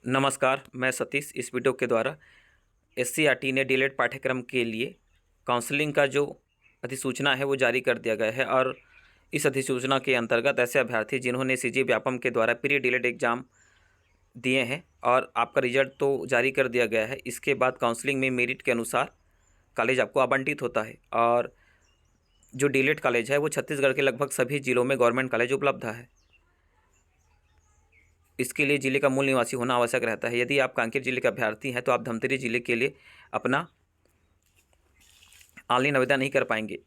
नमस्कार, मैं सतीश। इस वीडियो के द्वारा एससीईआरटी ने डीएलएड पाठ्यक्रम के लिए काउंसलिंग का जो अधिसूचना है वो जारी कर दिया गया है। और इस अधिसूचना के अंतर्गत ऐसे अभ्यर्थी जिन्होंने सीजी व्यापम के द्वारा प्री डीएलएड एग्ज़ाम दिए हैं और आपका रिजल्ट तो जारी कर दिया गया है, इसके बाद काउंसलिंग में मेरिट के अनुसार कॉलेज आपको आवंटित होता है। और जो डीएलएड कॉलेज है वो छत्तीसगढ़ के लगभग सभी जिलों में गवर्नमेंट कॉलेज उपलब्ध है। इसके लिए ज़िले का मूल निवासी होना आवश्यक रहता है। यदि आप कांकेर जिले के अभ्यर्थी हैं तो आप धमतरी जिले के लिए अपना ऑनलाइन आवेदन नहीं कर पाएंगे।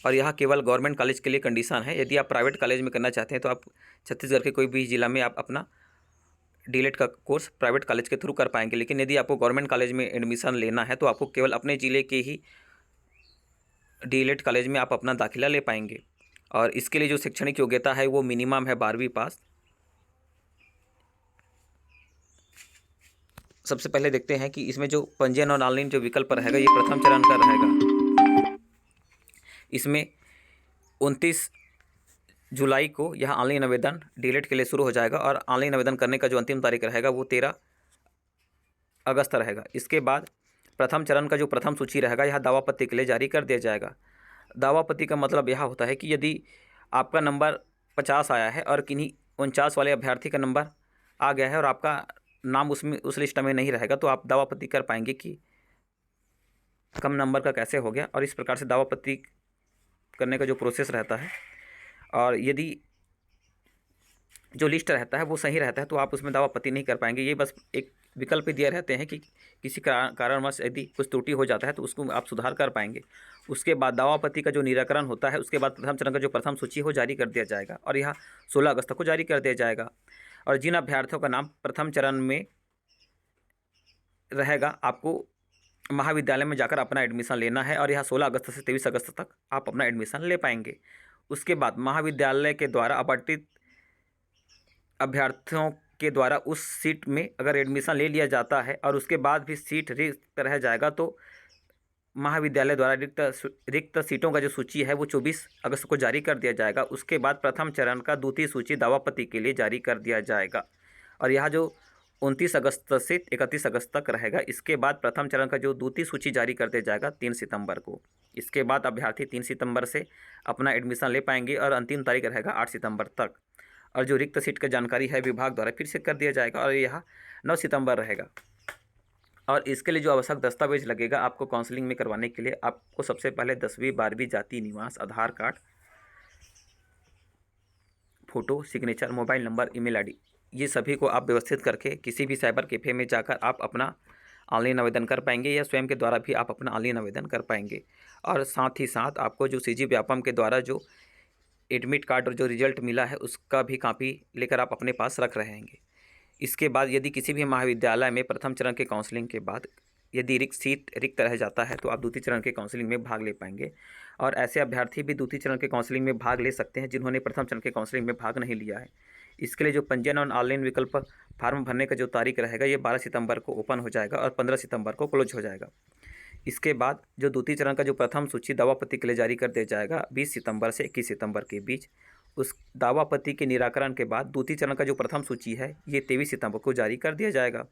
और यह केवल गवर्नमेंट कॉलेज के लिए कंडीशन है। यदि आप प्राइवेट कॉलेज में करना चाहते हैं तो आप छत्तीसगढ़ के कोई भी ज़िला में आप अपना डीएलएड का कोर्स प्राइवेट कॉलेज के थ्रू कर पाएंगे। लेकिन यदि आपको गवर्नमेंट कॉलेज में एडमिशन लेना है तो आपको केवल अपने ज़िले के ही डीएलएड कॉलेज में आप अपना दाखिला ले पाएंगे। और इसके लिए जो शैक्षणिक योग्यता है वो मिनिमम है 12वीं पास। सबसे पहले देखते हैं कि इसमें जो पंजीयन और ऑनलाइन जो विकल्प रहेगा ये प्रथम चरण का रहेगा। इसमें 29 जुलाई को यह ऑनलाइन आवेदन डीएलएड के लिए शुरू हो जाएगा और ऑनलाइन आवेदन करने का जो अंतिम तारीख रहेगा वो 13 अगस्त रहेगा। इसके बाद प्रथम चरण का जो प्रथम सूची रहेगा यह दावापत्ती के लिए जारी कर दिया जाएगा। दावापत्ती का मतलब यह होता है कि यदि आपका नंबर 50 आया है और किन्हीं 49 वाले अभ्यर्थी का नंबर आ गया है और आपका नाम उसमें उस लिस्ट में नहीं रहेगा तो आप दावापत्ती कर पाएंगे कि कम नंबर का कैसे हो गया। और इस प्रकार से दावापत्ती करने का जो प्रोसेस रहता है, और यदि जो लिस्ट रहता है वो सही रहता है तो आप उसमें दावापत्ती नहीं कर पाएंगे। ये बस एक विकल्प दिए रहते हैं कि किसी कारणवश यदि कुछ त्रुटि हो जाता है तो उसको आप सुधार कर पाएंगे। उसके बाद दावापत्ती का जो निराकरण होता है उसके बाद प्रथम चरण का जो प्रथम सूची हो जारी कर दिया जाएगा और यह 16 अगस्त को जारी कर दिया जाएगा। और जिन अभ्यर्थियों का नाम प्रथम चरण में रहेगा आपको महाविद्यालय में जाकर अपना एडमिशन लेना है और यह 16 अगस्त से 23 अगस्त तक आप अपना एडमिशन ले पाएंगे। उसके बाद महाविद्यालय के द्वारा आवंटित अभ्यर्थियों के द्वारा उस सीट में अगर एडमिशन ले लिया जाता है और उसके बाद भी सीट रिक्त रह जाएगा तो महाविद्यालय द्वारा रिक्त सीटों का जो सूची है वो 24 अगस्त को जारी कर दिया जाएगा। उसके बाद प्रथम चरण का द्वितीय सूची दावापत्ती के लिए जारी कर दिया जाएगा और यह जो 29 अगस्त से 31 अगस्त तक रहेगा। इसके बाद प्रथम चरण का जो द्वितीय सूची जारी कर दिया जाएगा 3 सितंबर को। इसके बाद अभ्यर्थी 3 सितंबर से अपना एडमिशन ले पाएंगे और अंतिम तारीख रहेगा 8 सितंबर तक। और जो रिक्त सीट की जानकारी है विभाग द्वारा फिर से कर दिया जाएगा और यह 9 सितंबर रहेगा। और इसके लिए जो आवश्यक दस्तावेज लगेगा आपको काउंसलिंग में करवाने के लिए, आपको सबसे पहले 10वीं 12वीं जाति निवास Aadhaar card, photo, signature, mobile number, email ID, ये सभी को आप व्यवस्थित करके किसी भी साइबर कैफ़े में जाकर आप अपना ऑनलाइन आवेदन कर पाएंगे या स्वयं के द्वारा भी आप अपना ऑनलाइन आवेदन कर पाएंगे। और साथ ही साथ आपको जो सीजी व्यापम के द्वारा जो एडमिट कार्ड और जो रिजल्ट मिला है उसका भी कॉपी लेकर आप अपने पास रख रहेंगे। इसके बाद यदि किसी भी महाविद्यालय में प्रथम चरण के काउंसलिंग के बाद यदि सीट रिक्त रह जाता है तो आप द्वितीय चरण के काउंसलिंग में भाग ले पाएंगे। और ऐसे अभ्यर्थी भी द्वितीय चरण के काउंसलिंग में भाग ले सकते हैं जिन्होंने प्रथम चरण के काउंसलिंग में भाग नहीं लिया है। इसके लिए जो पंजीयन और ऑनलाइन विकल्प फार्म भरने का जो तारीख रहेगा ये 12 सितंबर को ओपन हो जाएगा और 15 सितंबर को क्लोज हो जाएगा। इसके बाद जो द्वितीय चरण का जो प्रथम सूची दावापत्ती के लिए जारी कर दिया जाएगा 20 सितंबर से 21 सितंबर के बीच। उस दावापत्ती के निराकरण के बाद द्वितीय चरण का जो प्रथम सूची है ये 23 सितंबर को जारी कर दिया जाएगा।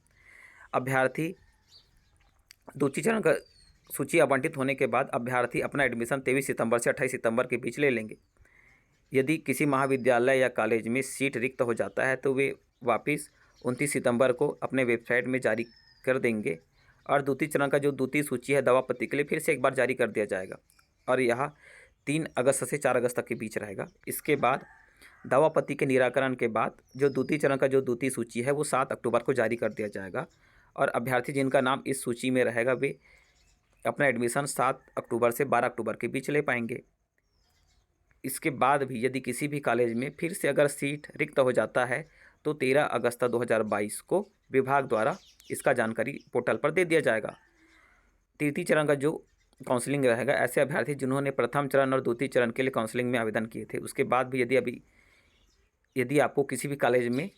अभ्यर्थी द्वितीय चरण का सूची आवंटित होने के बाद अभ्यर्थी अपना एडमिशन 23 सितंबर से 28 सितंबर के बीच ले लेंगे। यदि किसी महाविद्यालय या कॉलेज में सीट रिक्त हो जाता है तो वे वापस 29 सितंबर को अपने वेबसाइट में जारी कर देंगे और द्वितीय चरण का जो द्वितीय सूची है दावापत्ती के लिए फिर से एक बार जारी कर दिया जाएगा और यह 3 अगस्त से 4 अगस्त तक के बीच रहेगा। इसके बाद दावापत्ती के निराकरण के बाद जो द्वितीय चरण का जो द्वितीय सूची है वो 7 अक्टूबर को जारी कर दिया जाएगा और अभ्यर्थी जिनका नाम इस सूची में रहेगा वे अपना एडमिशन 7 अक्टूबर से 12 अक्टूबर के बीच ले पाएंगे। इसके बाद भी यदि किसी भी कॉलेज में फिर से अगर सीट रिक्त हो जाता है तो 13 अगस्त 2022 को विभाग द्वारा इसका जानकारी पोर्टल पर दे दिया जाएगा। तृतीय चरण का जो काउंसलिंग रहेगा ऐसे अभ्यर्थी जिन्होंने प्रथम चरण और द्वितीय चरण के लिए काउंसलिंग में आवेदन किए थे उसके बाद भी यदि आपको किसी भी कॉलेज में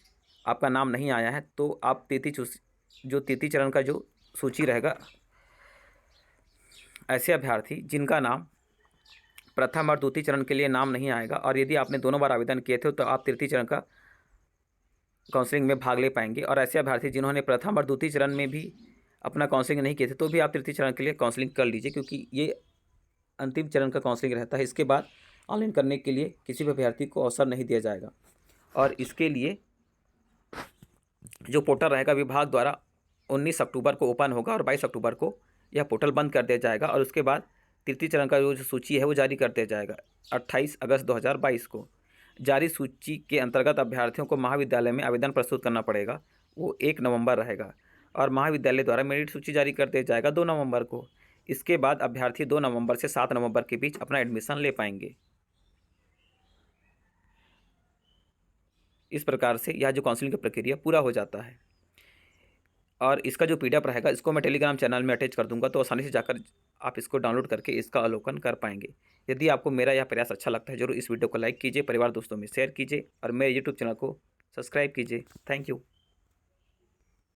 आपका नाम नहीं आया है तो आप तृतीय चरण का जो सूची रहेगा ऐसे अभ्यर्थी जिनका नाम प्रथम और द्वितीय चरण के लिए नाम नहीं आएगा और यदि आपने दोनों बार आवेदन किए थे तो आप तृतीय चरण का काउंसलिंग में भाग ले पाएंगे। और ऐसे अभ्यर्थी जिन्होंने प्रथम और द्वितीय चरण में भी अपना काउंसलिंग नहीं किए थे, तो भी आप तृतीय चरण के लिए काउंसलिंग कर लीजिए, क्योंकि ये अंतिम चरण का काउंसलिंग रहता है। इसके बाद ऑनलाइन करने के लिए किसी भी अभ्यर्थी को अवसर नहीं दिया जाएगा। और इसके लिए जो पोर्टल रहेगा विभाग द्वारा 19 अक्टूबर को ओपन होगा और 22 अक्टूबर को यह पोर्टल बंद कर दिया जाएगा। और उसके बाद तृतीय चरण का जो सूची है वो जारी कर दिया जाएगा 28 अगस्त 2022 को। जारी सूची के अंतर्गत अभ्यर्थियों को महाविद्यालय में आवेदन प्रस्तुत करना पड़ेगा, वो 1 नवंबर रहेगा। और महाविद्यालय द्वारा मेरिट सूची जारी कर दिया जाएगा 2 नवंबर को। इसके बाद अभ्यर्थी 2 नवंबर से 7 नवंबर के बीच अपना एडमिशन ले पाएंगे। इस प्रकार से यह जो काउंसलिंग की प्रक्रिया पूरा हो जाता है। और इसका जो PDF रहेगा इसको मैं टेलीग्राम चैनल में अटैच कर दूंगा, तो आसानी से जाकर आप इसको डाउनलोड करके इसका अवलोकन कर पाएंगे। यदि आपको मेरा यह प्रयास अच्छा लगता है, जरूर इस वीडियो को लाइक कीजिए, परिवार दोस्तों में शेयर कीजिए और मेरे यूट्यूब चैनल को सब्सक्राइब कीजिए। Thank you.